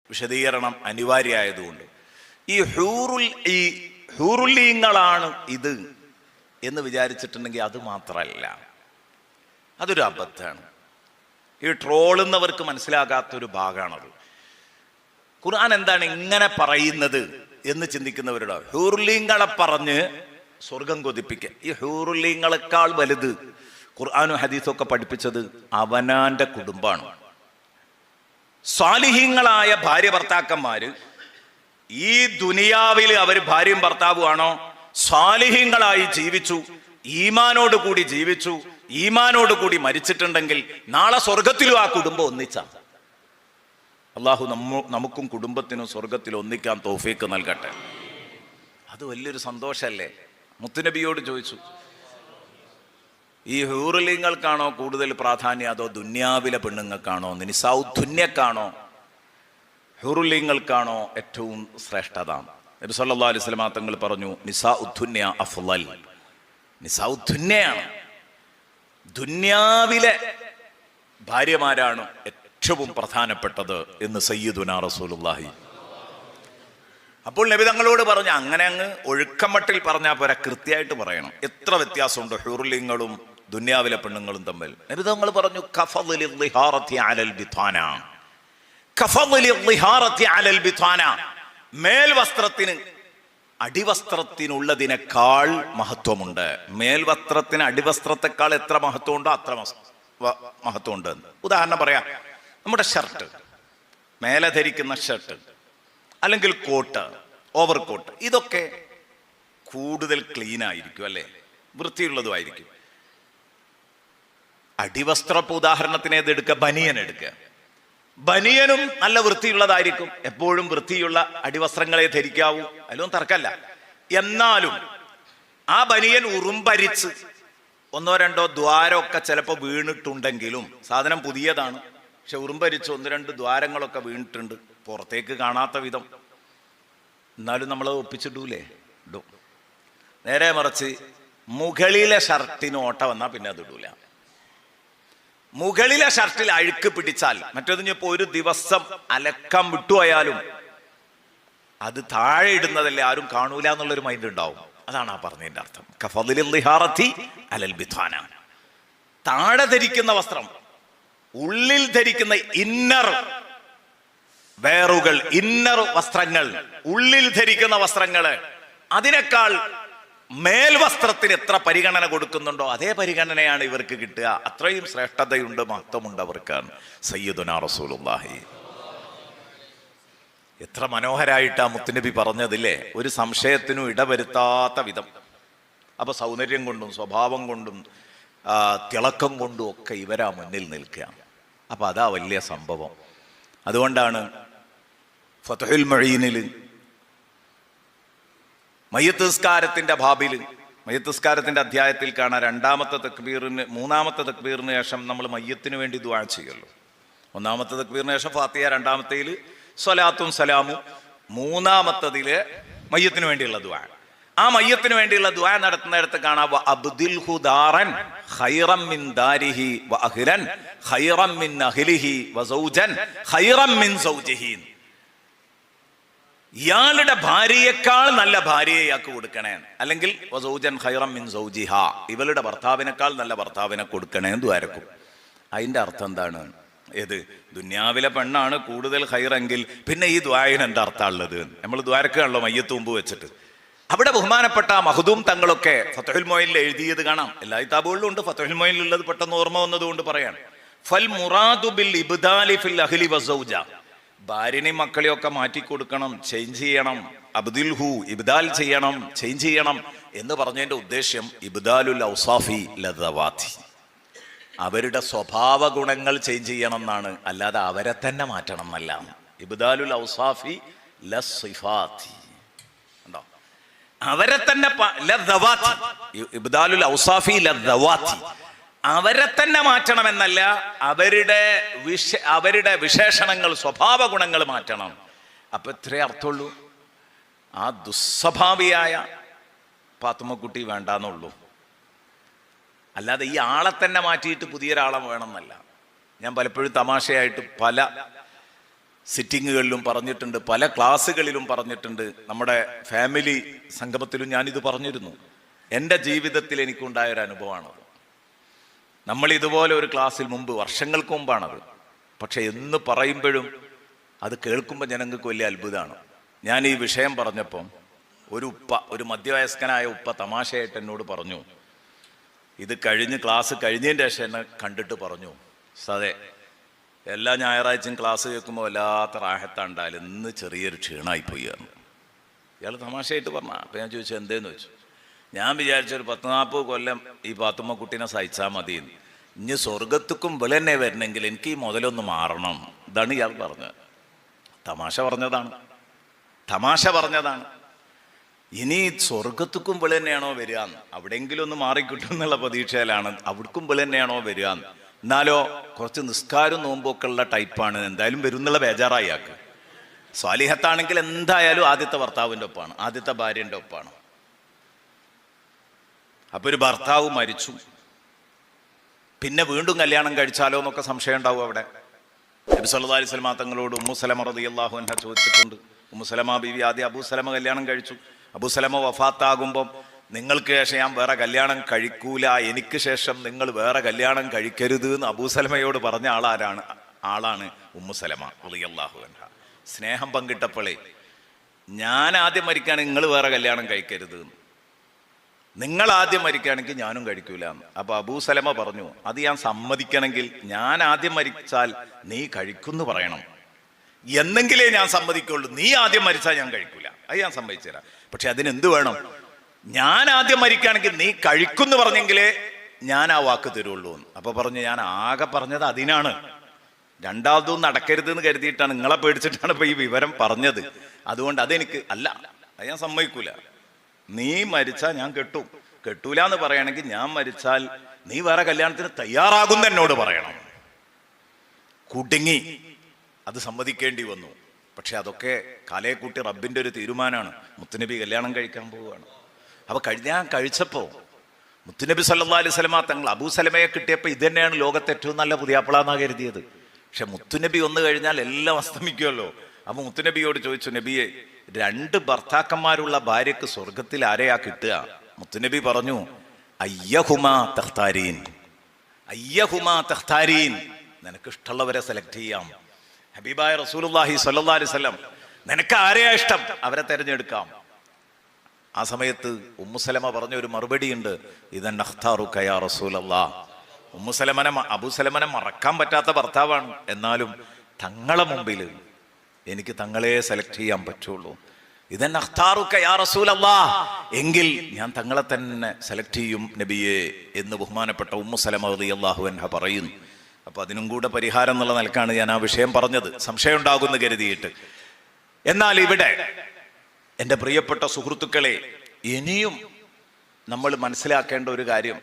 വിശദീകരണം അനിവാര്യമായതുകൊണ്ട്. ഈ ഹൂറുല്ലീങ്ങളാണ് ഇത് എന്ന് വിചാരിച്ചിട്ടുണ്ടെങ്കിൽ അത് മാത്രമല്ല, അതൊരു അബദ്ധമാണ്. ഈ ട്രോളുന്നവർക്ക് മനസ്സിലാകാത്തൊരു ഭാഗമാണത്. ഖുർആൻ എന്താണ് ഇങ്ങനെ പറയുന്നത് എന്ന് ചിന്തിക്കുന്നവരുടെ ഹൂറുല്ലീങ്ങളെ പറഞ്ഞ് സ്വർഗം കൊതിപ്പിക്കുക. ഈ ഹൂറുല്ലീങ്ങളെക്കാൾ വലുത് ഖുർആനും ഹദീസും ഒക്കെ പഠിപ്പിച്ചത് അവനാന്റെ കുടുംബമാണ്. സ്വാലിഹീങ്ങളായ ഭാര്യ ഭർത്താക്കന്മാര് ഈ ദുനിയാവിൽ അവർ ഭാര്യയും ഭർത്താവുമാണോ സ്വാലിഹീങ്ങളായി ജീവിച്ചു, ഈമാനോട് കൂടി ജീവിച്ചു, ഈമാനോട് കൂടി മരിച്ചിട്ടുണ്ടെങ്കിൽ നാളെ സ്വർഗത്തിലും ആ കുടുംബം ഒന്നിച്ചാണ്. അള്ളാഹു നമുക്കും കുടുംബത്തിനും സ്വർഗത്തിൽ ഒന്നിക്കാൻ തൗഫീക്ക് നൽകട്ടെ. അത് വലിയൊരു സന്തോഷമല്ലേ? മുത്തുനബിയോട് ചോദിച്ചു, ഈ ഹൂറുലിങ്ങൾക്കാണോ കൂടുതൽ പ്രാധാന്യം അതോ ദുന്യാവിലെ പെണ്ണുങ്ങൾക്കാണോ, നിസാഉദ്ദുന്യക്കാണോ, ഹൂറുലിങ്ങൾക്കാണോ ഏറ്റവും ശ്രേഷ്ഠത? നബി സല്ലല്ലാഹു അലൈഹി വസല്ലം തങ്ങൾ പറഞ്ഞു, നിസാഉദ്ദുന്യ അഫ്ളൽ. നിസാഉദ്ദുന്യയാണ്, ദുന്യാവിലെ ഭാര്യമാരാണ് ഏറ്റവും പ്രധാനപ്പെട്ടത് എന്ന് സയ്യിദുനാ റസൂലുള്ളാഹി. അപ്പോൾ നബി തങ്ങളോട് പറഞ്ഞു, അങ്ങനെ അങ്ങ് ഒഴുക്കമട്ടിൽ പറഞ്ഞാൽ പോരാ, കൃത്യമായിട്ട് പറയണം. എത്ര വ്യത്യാസമുണ്ട് ഹൂറുലിങ്ങളും ദുന്യാവിലെ പെണ്ണുങ്ങളും തമ്മിൽ. നബി തങ്ങൾ പറഞ്ഞു, കഫളിൽ ളിഹാറത്തി അലൽ ബിതാന. കഫളിൽ ളിഹാറത്തി അലൽ ബിതാന. മേൽവസ്ത്രത്തിന് അടിവസ്ത്രത്തിനുള്ളതിനേക്കാൾ മഹത്വമുണ്ട്. മേൽവസ്ത്രത്തിന് അടിവസ്ത്രത്തെക്കാൾ എത്ര മഹത്വമുണ്ടോ അത്ര മഹത്വമുണ്ട്. ഉദാഹരണം പറയാം, നമ്മുടെ ഷർട്ട്, മേലെ ധരിക്കുന്ന ഷർട്ട് അല്ലെങ്കിൽ കോട്ട്, ഓവർകോട്ട്, ഇതൊക്കെ കൂടുതൽ ക്ലീൻ ആയിരിക്കും അല്ലേ, വൃത്തിയുള്ളതുമായിരിക്കും. അടിവസ്ത്രം ഉദാഹരണത്തിന് ഏതെടുക്കുക, ബനിയൻ എടുക്കുക. ബനിയനും നല്ല വൃത്തിയുള്ളതായിരിക്കും. എപ്പോഴും വൃത്തിയുള്ള അടിവസ്ത്രങ്ങളെ ധരിക്കാവൂ, അതിലൊന്നും തർക്കമല്ല. എന്നാലും ആ ബനിയൻ ഉറുമ്പരിച്ച് ഒന്നോ രണ്ടോ ദ്വാരമൊക്കെ ചിലപ്പോൾ വീണിട്ടുണ്ടെങ്കിലും, സാധനം പുതിയതാണ് പക്ഷെ ഉറുമ്പരിച്ച് ഒന്ന് രണ്ട് ദ്വാരങ്ങളൊക്കെ വീണിട്ടുണ്ട്, പുറത്തേക്ക് കാണാത്ത വിധം, എന്നാലും നമ്മളത് ഒപ്പിച്ചിടൂലേ? ഇടും. നേരെ മറിച്ച് മുകളിലെ ഷർട്ടിന് ഓട്ട വന്നാൽ പിന്നെ അത് ഇടൂല. മുകളിലെ ഷർട്ടിൽ അഴുക്ക് പിടിച്ചാൽ, മറ്റേതിപ്പോൾ ഒരു ദിവസം അലക്കം വിട്ടുപോയാലും അത് താഴെ ഇടുന്നതല്ലേ, ആരും കാണൂല എന്നുള്ളൊരു മൈൻഡ് ഉണ്ടാവും. അതാണ് ആ പറഞ്ഞതിന്റെ അർത്ഥം. കഫളിൽ ളിഹാറത്തി അലൽ ബിതാന. താഴെ ധരിക്കുന്ന വസ്ത്രം, ഉള്ളിൽ ധരിക്കുന്ന ഇന്നർ വേറുകൾ, ഇന്നർ വസ്ത്രങ്ങൾ, ഉള്ളിൽ ധരിക്കുന്ന വസ്ത്രങ്ങള്, അതിനേക്കാൾ മേൽവസ്ത്രത്തിന് എത്ര പരിഗണന കൊടുക്കുന്നുണ്ടോ അതേ പരിഗണനയാണ് ഇവർക്ക് കിട്ടുക. അത്രയും ശ്രേഷ്ഠതയുണ്ട്, മഹത്വമുണ്ട് അവർക്കാണ്. സയ്യിദുനാ റസൂലുള്ളാഹി. എത്ര മനോഹരായിട്ടാ മുത്തുനബി പറഞ്ഞതില്ലേ, ഒരു സംശയത്തിനും ഇടവരുത്താത്ത വിധം. അപ്പൊ സൗന്ദര്യം കൊണ്ടും സ്വഭാവം കൊണ്ടും തിളക്കം കൊണ്ടും ഒക്കെ ഇവരാ മുന്നിൽ നിൽക്കുക. അപ്പൊ അതാ വലിയ സംഭവം. അതുകൊണ്ടാണ് ഫത്ഹുൽ മുഈനിൽ മയ്യിത്ത് നിസ്കാരത്തിന്റെ ബാബിൽ, മയ്യിത്ത് നിസ്കാരത്തിന്റെ അധ്യായത്തിൽ കാണാൻ മൂന്നാമത്തെ തക്ബീറിന് ശേഷം നമ്മൾ മയ്യത്തിന് വേണ്ടി ദുആ ചെയ്യുമല്ലോ. ഒന്നാമത്തെ തക്ബീറിന് ശേഷം ഫാത്തിഹ, രണ്ടാമത്തേൽ സ്വലാത്തും സലാമും, മൂന്നാമത്തതില് മയ്യത്തിന് വേണ്ടിയുള്ള ദുആ. ആ മയ്യത്തിന് വേണ്ടിയുള്ള ദുആ നടത്തുന്നിടത്ത് കാണാം, അബ്ദിൽഹു ദാറൻ ഖൈറൻ മിൻ ദാരിഹി വ അഹ്ലൻ ഖൈറൻ മിൻ അഹ്ലിഹി വ സൗജൻ ഖൈറൻ മിൻ സൗജിഹി. ഇയാളുടെ ഭാര്യയേക്കാൾ നല്ല ഭാര്യയെ ഇയാൾക്ക് കൊടുക്കണേ, അല്ലെങ്കിൽ വസൗജൻ ഖൈറൻ മിൻ സൗജിഹ, ഇവളുടെ ഭർത്താവിനേക്കാൾ നല്ല ഭർത്താവിനെ കൊടുക്കണേ എന്ന് ദ്വാരക്കും. അതിന്റെ അർത്ഥം എന്താണ്? ഏത് ദുന്യാവിലെ പെണ്ണാണ് കൂടുതൽ ഖൈറെങ്കിൽ പിന്നെ ഈ ദ്വായന് എന്താ അർത്ഥമുള്ളത്? നമ്മൾ ദ്വാരക്കാണല്ലോ മയ്യത്ത് മുമ്പ് വെച്ചിട്ട്. അവിടെ ബഹുമാനപ്പെട്ട മഖ്ദൂം തങ്ങളൊക്കെ ഫത്ഹുൽ മുഈനിൽ എഴുതിയത് കാണാം. എല്ലാ കിതാബുകളിലും ഉണ്ട്. ഫത്ഹുൽ മുഈനിൽ ഉള്ളത് പെട്ടെന്ന് ഓർമ്മ വന്നതുകൊണ്ട് പറയാണ്. ഫൽ മുറാദു ബിൽ ഇബ്ദാലി ഫിൽ അഹ്ലി വസൗജ. ഭാര്യനെയും മക്കളെയും ഒക്കെ മാറ്റിക്കൊടുക്കണം, ചേഞ്ച് ചെയ്യണം. അബ്ദിൽഹു ഇബ്ദാൽ ചെയ്യണം, ചേഞ്ച് ചെയ്യണം എന്ന് പറഞ്ഞതിന്റെ ഉദ്ദേശ്യം ഇബ്ദാലുൽ ഔസാഫി ലദവാതി, അവരുടെ സ്വഭാവ ഗുണങ്ങൾ ചേഞ്ച് ചെയ്യണം എന്നാണ്, അല്ലാതെ അവരെ തന്നെ മാറ്റണം എന്നല്ല. ഇബ്ദാലുൽ ഔസാഫി ലസ്സിഫാതി, ഉണ്ടോ? അവരെ തന്നെ ലദവാതി, ഇബ്ദാലുൽ ഔസാഫി ലദവാതി, അവരെ തന്നെ മാറ്റണമെന്നല്ല, അവരുടെ വിശേഷണങ്ങൾ, സ്വഭാവ ഗുണങ്ങൾ മാറ്റണം. അപ്പൊ ഇത്രേ അർത്ഥമുള്ളൂ. ആ ദുസ്വഭാവിയായ പാത്തുമ്മക്കുട്ടി വേണ്ടാന്നുള്ളൂ. അല്ലാതെ ഈ ആളെ തന്നെ മാറ്റിയിട്ട് പുതിയൊരാളെ വേണമെന്നല്ല. ഞാൻ പലപ്പോഴും തമാശയായിട്ട് പല സിറ്റിങ്ങുകളിലും പറഞ്ഞിട്ടുണ്ട്, പല ക്ലാസ്സുകളിലും പറഞ്ഞിട്ടുണ്ട്, നമ്മുടെ ഫാമിലി സംഗമത്തിലും ഞാനിത് പറഞ്ഞിരുന്നു. എൻ്റെ ജീവിതത്തിൽ എനിക്കുണ്ടായ ഒരു അനുഭവമാണത്. നമ്മൾ ഇതുപോലെ ഒരു ക്ലാസ്സിൽ മുമ്പ്, വർഷങ്ങൾക്ക് മുമ്പാണത്, പക്ഷെ എന്ന് പറയുമ്പോഴും അത് കേൾക്കുമ്പോൾ ജനങ്ങൾക്ക് വലിയ അത്ഭുതമാണ്. ഞാൻ ഈ വിഷയം പറഞ്ഞപ്പം ഒരു മധ്യവയസ്കനായ ഉപ്പ തമാശയായിട്ട് എന്നോട് പറഞ്ഞു, ഇത് ക്ലാസ് കഴിഞ്ഞതിൻ്റെ ശേഷം എന്നെ കണ്ടിട്ട് പറഞ്ഞു, സതെ എല്ലാ ഞായറാഴ്ചയും ക്ലാസ് കേൾക്കുമ്പോൾ വല്ലാത്ത റാഹത്താണ്ടായാലും ഇന്ന് ചെറിയൊരു ക്ഷീണമായിപ്പോയി എന്ന്. ഇയാൾ തമാശയായിട്ട് പറഞ്ഞ. അപ്പം ഞാൻ ചോദിച്ചു എന്തേന്ന് വെച്ചു. ഞാൻ വിചാരിച്ച ഒരു 40 കൊല്ലം ഈ പാത്തുമ്മ കുട്ടീനെ സഹിച്ചാൽ മതി, ഇനി സ്വർഗത്തുക്കും വിളന്നെ വരണമെങ്കിൽ എനിക്ക് ഈ മുതലൊന്ന് മാറണം. ഇതാണ് ഇയാൾ പറഞ്ഞത്. തമാശ പറഞ്ഞതാണ്. ഇനി സ്വർഗത്തുക്കും വിളന്നെയാണോ വരികയെന്ന്, അവിടെയെങ്കിലും ഒന്ന് മാറിക്കിട്ടും എന്നുള്ള പ്രതീക്ഷയിലാണ്. അവിടേക്കും വിളന്നെയാണോ വരികയെന്ന്. എന്നാലോ കുറച്ച് നിസ്കാരം നോമ്പൊക്കെ ഉള്ള ടൈപ്പാണ്, എന്തായാലും വരുന്നുള്ള ബേജാറായി ആക്ക്. സ്വാലിഹത്താണെങ്കിൽ എന്തായാലും ആദ്യത്തെ ഭർത്താവിൻ്റെ ഒപ്പാണ്, ആദ്യത്തെ ഭാര്യൻ്റെ ഒപ്പാണ്. അപ്പൊ ഒരു ഭർത്താവ് മരിച്ചു, പിന്നെ വീണ്ടും കല്യാണം കഴിച്ചാലോ എന്നൊക്കെ സംശയം ഉണ്ടാവും അവിടെ. നബി സല്ലല്ലാഹു അലൈഹി വസല്ലം തങ്ങളോട് ഉമ്മു സലമ റളിയല്ലാഹു അൻഹ ചോദിച്ചിട്ടുണ്ട്. ഉമ്മു സലമ ബീവി ആദ്യം അബൂ സലമ കല്യാണം കഴിച്ചു. അബൂ സലമ വഫാത്താകുമ്പം നിങ്ങൾക്ക് ശേഷം ഞാൻ വേറെ കല്യാണം കഴിക്കൂല, എനിക്ക് ശേഷം നിങ്ങൾ വേറെ കല്യാണം കഴിക്കരുത് എന്ന് അബൂ സലമയോട് പറഞ്ഞ ആളാണ് ഉമ്മു സലമ റളിയല്ലാഹു അൻഹ. സ്നേഹം പങ്കിട്ടപ്പോളേ, ഞാൻ ആദ്യം മരിക്കുകയാണെങ്കിൽ നിങ്ങൾ വേറെ കല്യാണം കഴിക്കരുത്, നിങ്ങൾ ആദ്യം മരിക്കുകയാണെങ്കിൽ ഞാനും കഴിക്കൂല. അപ്പൊ അബൂ സലമ പറഞ്ഞു, അത് ഞാൻ സമ്മതിക്കണമെങ്കിൽ ഞാൻ ആദ്യം മരിച്ചാൽ നീ കഴിക്കുന്നു പറയണം, എന്നെങ്കിലേ ഞാൻ സമ്മതിക്കുള്ളൂ. നീ ആദ്യം മരിച്ചാൽ ഞാൻ കഴിക്കൂല, അത് ഞാൻ സമ്മതിച്ചുതരാം. പക്ഷെ അതിനെന്ത് വേണം? ഞാൻ ആദ്യം മരിക്കുകയാണെങ്കിൽ നീ കഴിക്കുന്നു പറഞ്ഞെങ്കിലേ ഞാൻ ആ വാക്ക് തരുള്ളൂ. അപ്പൊ പറഞ്ഞു, ഞാൻ ആകെ പറഞ്ഞത് അതിനാണ്, രണ്ടാമതൊന്നും നടക്കരുത് എന്ന് കരുതിയിട്ടാണ്, നിങ്ങളെ പേടിച്ചിട്ടാണ് ഇപ്പൊ ഈ വിവരം പറഞ്ഞത്. അതുകൊണ്ട് അതെനിക്ക് അല്ല, അത് ഞാൻ സമ്മതിക്കൂല. നീ മരിച്ചാൽ ഞാൻ കെട്ടൂല എന്ന് പറയണമെങ്കിൽ ഞാൻ മരിച്ചാൽ നീ വേറെ കല്യാണത്തിന് തയ്യാറാകുന്ന എന്നോട് പറയണം. കുടുങ്ങി, അത് സമ്മതിക്കേണ്ടി വന്നു. പക്ഷെ അതൊക്കെ കാലയെ കൂട്ടി റബ്ബിന്റെ ഒരു തീരുമാനമാണ്. മുത്തുനബി കല്യാണം കഴിക്കാൻ പോവുകയാണ്. അപ്പൊ ഞാൻ കഴിച്ചപ്പോ മുത്തുനബി സല്ലല്ലാഹു അലൈഹി വസല്ലം തങ്ങൾ അബൂ സലമയെ കിട്ടിയപ്പോൾ ഇത് തന്നെയാണ് ലോകത്തെ ഏറ്റവും നല്ല പുതിയാപ്പിളാന്നാ കരുതിയത്. പക്ഷെ മുത്തുനബി വന്നു കഴിഞ്ഞാൽ എല്ലാം അസ്തമിക്കുമല്ലോ. അപ്പൊ മുത്തുനബിയോട് ചോദിച്ചു, നബിയെ 2 ഭർത്താക്കന്മാരുള്ള ഭാര്യക്ക് സ്വർഗത്തിൽ ആരെയാ കിട്ടുക? മുത്തുനബി പറഞ്ഞു, അയ്യഹുമാ തഖ്താരീൻ, നിനക്ക് ഇഷ്ടമുള്ളവരെ സെലക്ട് ചെയ്യാം. ഹബീബായ റസൂലുള്ളാഹി സ്വല്ലല്ലാഹു അലൈഹി വസല്ലം, നിനക്ക് ആരെയാ ഇഷ്ടം അവരെ തെരഞ്ഞെടുക്കാം. ആ സമയത്ത് ഉമ്മു സലമ പറഞ്ഞ ഒരു മറുപടി ഉണ്ട്, ഇദൻ അഖ്താറുക യാ റസൂലല്ലാഹ്. ഉമ്മു സലമനെ അബൂ സലമനെ മറക്കാൻ പറ്റാത്ത ഭർത്താവാണ്, എന്നാലും തങ്ങളെ മുമ്പിൽ എനിക്ക് തങ്ങളെ സെലക്ട് ചെയ്യാൻ പറ്റുള്ളൂ. ഇദൻ അഖ്താറുക യാ റസൂലല്ലാഹ്, എങ്കിൽ ഞാൻ തങ്ങളെ തന്നെ സെലക്ട് ചെയ്യും നബിയെ എന്ന് ബഹുമാനപ്പെട്ട ഉമ്മു സലമ റളിയല്ലാഹു അൻഹ പറയുന്നു. അപ്പൊ അതിനും കൂടെ പരിഹാരം എന്നുള്ള നിലക്കാണ് ഞാൻ ആ വിഷയം പറഞ്ഞത്, സംശയം ഉണ്ടാകുമെന്ന് കരുതിയിട്ട്. എന്നാൽ ഇവിടെ എൻ്റെ പ്രിയപ്പെട്ട സുഹൃത്തുക്കളെ, ഇനിയും നമ്മൾ മനസ്സിലാക്കേണ്ട ഒരു കാര്യം,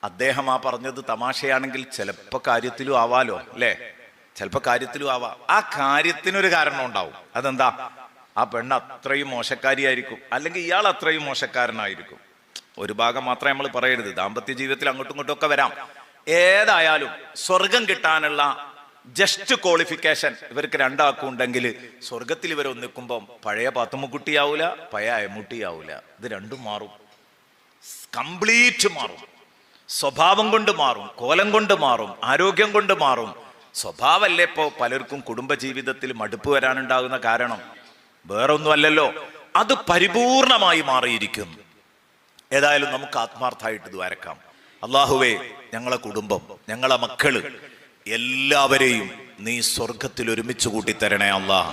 അദ്ദേഹം ആ പറഞ്ഞത് തമാശയാണെങ്കിൽ ചിലപ്പോൾ കാര്യത്തിലും ആവാലോ, അല്ലേ? ചിലപ്പോൾ കാര്യത്തിലും ആവാം. ആ കാര്യത്തിനൊരു കാരണം ഉണ്ടാവും. അതെന്താ? ആ പെണ്ണ് അത്രയും മോശക്കാരിയായിരിക്കും, അല്ലെങ്കിൽ ഇയാൾ അത്രയും മോശക്കാരനായിരിക്കും. ഒരു ഭാഗം മാത്രമേ നമ്മൾ പറയരുത്. ദാമ്പത്യ ജീവിതത്തിൽ അങ്ങോട്ടും ഇങ്ങോട്ടും ഒക്കെ വരാം. ഏതായാലും സ്വർഗം കിട്ടാനുള്ള ജസ്റ്റ് ക്വാളിഫിക്കേഷൻ ഇവർക്ക് രണ്ടാൾക്കും ഉണ്ടെങ്കിൽ സ്വർഗത്തിൽ ഇവർ ഒന്നിക്കുമ്പം പഴയ പാത്തുമ്മക്കുട്ടിയാവൂല, പഴയ അയമുട്ടിയാവൂല. ഇത് രണ്ടും മാറും, കംപ്ലീറ്റ് മാറും. സ്വഭാവം കൊണ്ട് മാറും, കോലം കൊണ്ട് മാറും, ആരോഗ്യം കൊണ്ട് മാറും. സ്വഭാവമല്ലേ ഇപ്പോൾ പലർക്കും കുടുംബജീവിതത്തിൽ മടുപ്പ് വരാനുണ്ടാകുന്ന കാരണം, വേറൊന്നുമല്ലല്ലോ. അത് പരിപൂർണമായി മാറിയിരിക്കും. ഏതായാലും നമുക്ക് ആത്മാർത്ഥമായിട്ട് ദ്വാരക്കാം. അള്ളാഹുവേ, ഞങ്ങളെ കുടുംബം, ഞങ്ങളെ മക്കള് എല്ലാവരെയും നീ സ്വർഗത്തിൽ ഒരുമിച്ച് കൂട്ടിത്തരണേ അല്ലാഹ്.